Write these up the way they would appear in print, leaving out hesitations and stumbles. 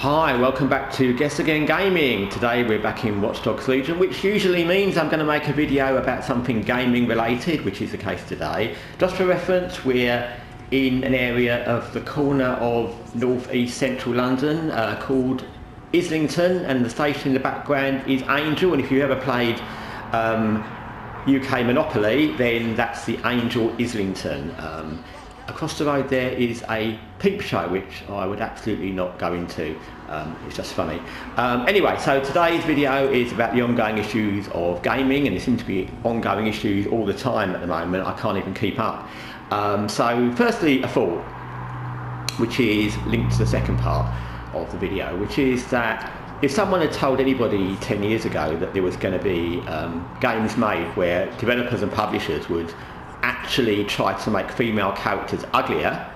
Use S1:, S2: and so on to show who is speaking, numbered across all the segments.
S1: Hi, welcome back to Guessagaingaming. Today we're back in Watch Dogs Legion, which usually means I'm going to make a video about something gaming related, which is the case today. Just for reference, we're in an area of the corner of north-east central London called Islington, and the station in the background is Angel, and if you ever played UK Monopoly, then that's the Angel Islington. Across the road there is a peep show, which I would absolutely not go into. It's just funny. Anyway, so today's video is about the ongoing issues of gaming, and there seem to be ongoing issues all the time at the moment. I can't even keep up. So firstly, a thought, which is linked to the second part of the video, which is that if someone had told anybody 10 years ago that there was going to be games made where developers and publishers would actually try to make female characters uglier,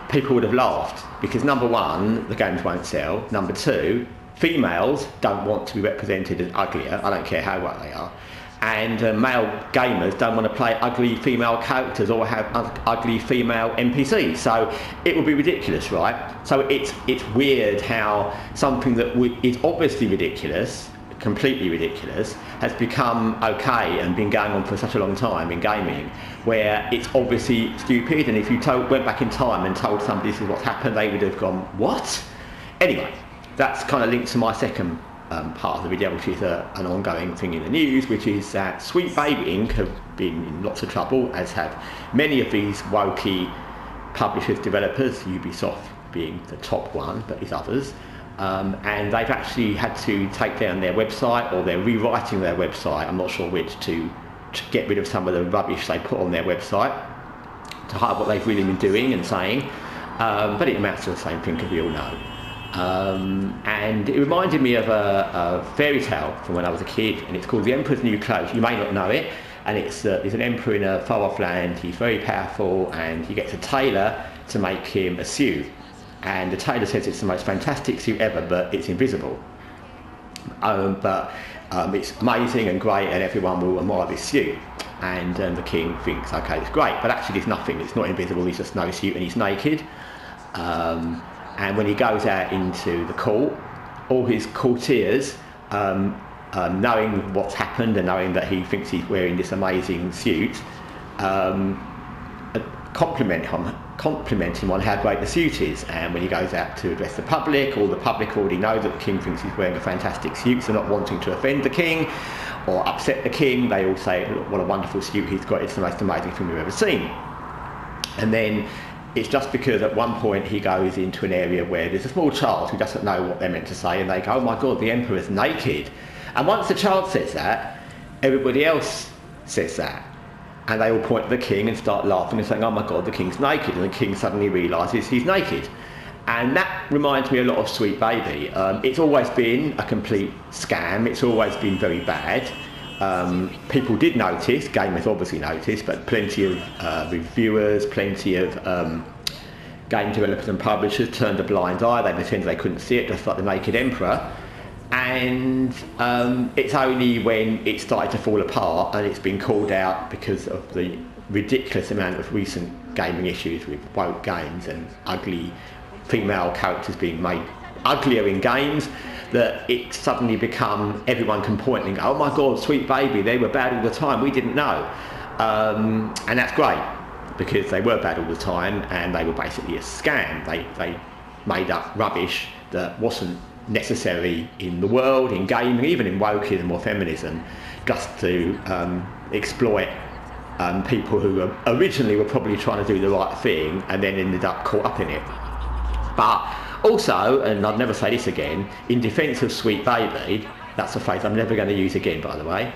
S1: people would have laughed, because number one, the games won't sell. Number two, females don't want to be represented as uglier, I don't care how well they are, and male gamers don't want to play ugly female characters or have ugly female NPCs, so it would be ridiculous, right? So it's weird how something that is obviously ridiculous, completely ridiculous, has become okay and been going on for such a long time in gaming, where it's obviously stupid, and if you went back in time and told somebody this is what's happened, they would have gone, what? Anyway, that's kind of linked to my second part of the video, which is an ongoing thing in the news, which is that Sweet Baby Inc. have been in lots of trouble, as have many of these wokey publishers, developers, Ubisoft being the top one, but there's others. And they've actually had to take down their website, or they're rewriting their website, I'm not sure which, to get rid of some of the rubbish they put on their website, to hide what they've really been doing and saying, but it amounts to the same thing, as we all know. And it reminded me of a fairy tale from when I was a kid, and it's called The Emperor's New Clothes. You may not know it, and it's an emperor in a far off land. He's very powerful, and he gets a tailor to make him a suit. And the tailor says it's the most fantastic suit ever, but it's invisible. But it's amazing and great, and everyone will admire this suit. And the king thinks, okay, it's great, but actually there's nothing. It's not invisible, he's just no suit, and he's naked. And when he goes out into the court, all his courtiers, knowing what's happened and knowing that he thinks he's wearing this amazing suit, compliment him on how great the suit is. And when he goes out to address the public, all the public already know that the king thinks he's wearing a fantastic suit, so not wanting to offend the king or upset the king, they all say, look, what a wonderful suit he's got, it's the most amazing thing we've ever seen. And then it's just because at one point he goes into an area where there's a small child who doesn't know what they're meant to say, and they go, oh my god, the emperor's naked. And once the child says that, everybody else says that. And they all point to the king and start laughing and saying, oh my god, the king's naked. And the king suddenly realises he's naked. And that reminds me a lot of Sweet Baby. It's always been a complete scam. It's always been very bad. People did notice, gamers obviously noticed, but plenty of reviewers, plenty of game developers and publishers turned a blind eye. They pretended they couldn't see it, just like the naked emperor. And it's only when it started to fall apart and it's been called out because of the ridiculous amount of recent gaming issues with woke games and ugly female characters being made uglier in games, that it's suddenly become, everyone can point and go, oh my god, Sweet Baby, they were bad all the time, we didn't know. And that's great, because they were bad all the time and they were basically a scam. They made up rubbish that wasn't necessary in the world, in gaming, even in wokeism or feminism, just to exploit people who originally were probably trying to do the right thing and then ended up caught up in it. But also, and I'd never say this again, in defence of Sweet Baby, that's a phrase I'm never going to use again, by the way,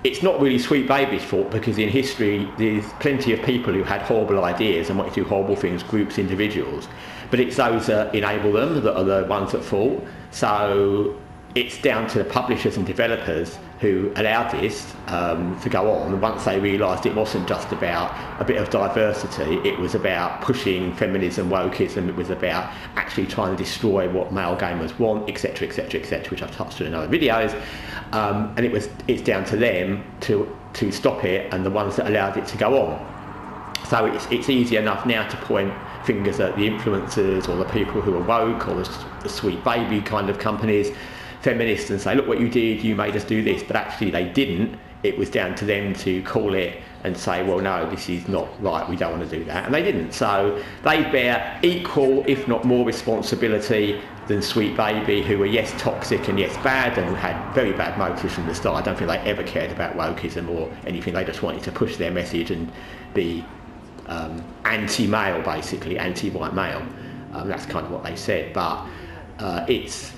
S1: it's not really Sweet Baby's fault, because in history there's plenty of people who had horrible ideas and wanted to do horrible things, groups, individuals, but it's those that enable them that are the ones at fault. So it's down to the publishers and developers who allowed this to go on. Once they realised it wasn't just about a bit of diversity, it was about pushing feminism, wokeism, it was about actually trying to destroy what male gamers want, etc, etc, etc, which I've touched on in other videos. And it's down to them to stop it, and the ones that allowed it to go on. So it's easy enough now to point fingers at the influencers or the people who are woke or the sweet baby kind of companies, feminists, and say, look what you did, you made us do this. But actually they didn't. It was down to them to call it and say, well, no, this is not right, we don't want to do that. And they didn't. So they bear equal, if not more, responsibility than Sweet Baby, who were, yes, toxic and yes, bad, and had very bad motives from the start. I don't think they ever cared about wokeism or anything. They just wanted to push their message and be anti-male, basically, anti-white male. That's kind of what they said. But it's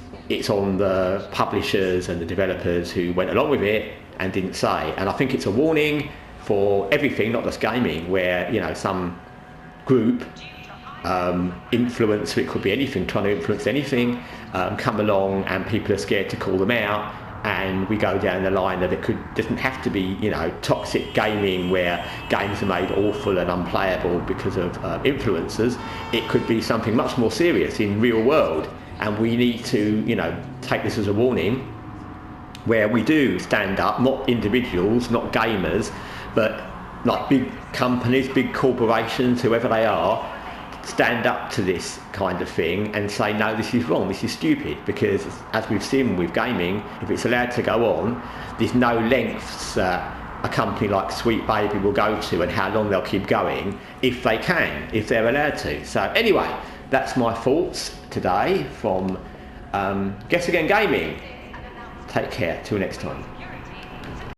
S1: on the publishers and the developers who went along with it and didn't say. And I think it's a warning for everything, not just gaming, where, you know, some group, influence, it could be anything, trying to influence anything, come along and people are scared to call them out, and we go down the line that doesn't have to be, you know, toxic gaming where games are made awful and unplayable because of influencers. It could be something much more serious in real world, and we need to, you know, take this as a warning, where we do stand up, not individuals, not gamers, but like big companies, big corporations, whoever they are, stand up to this kind of thing and say, no, this is wrong, this is stupid. Because as we've seen with gaming, if it's allowed to go on, there's no lengths a company like Sweet Baby will go to and how long they'll keep going if they can, if they're allowed to. So anyway, that's my thoughts today from Guessagaingaming. Take care, till next time.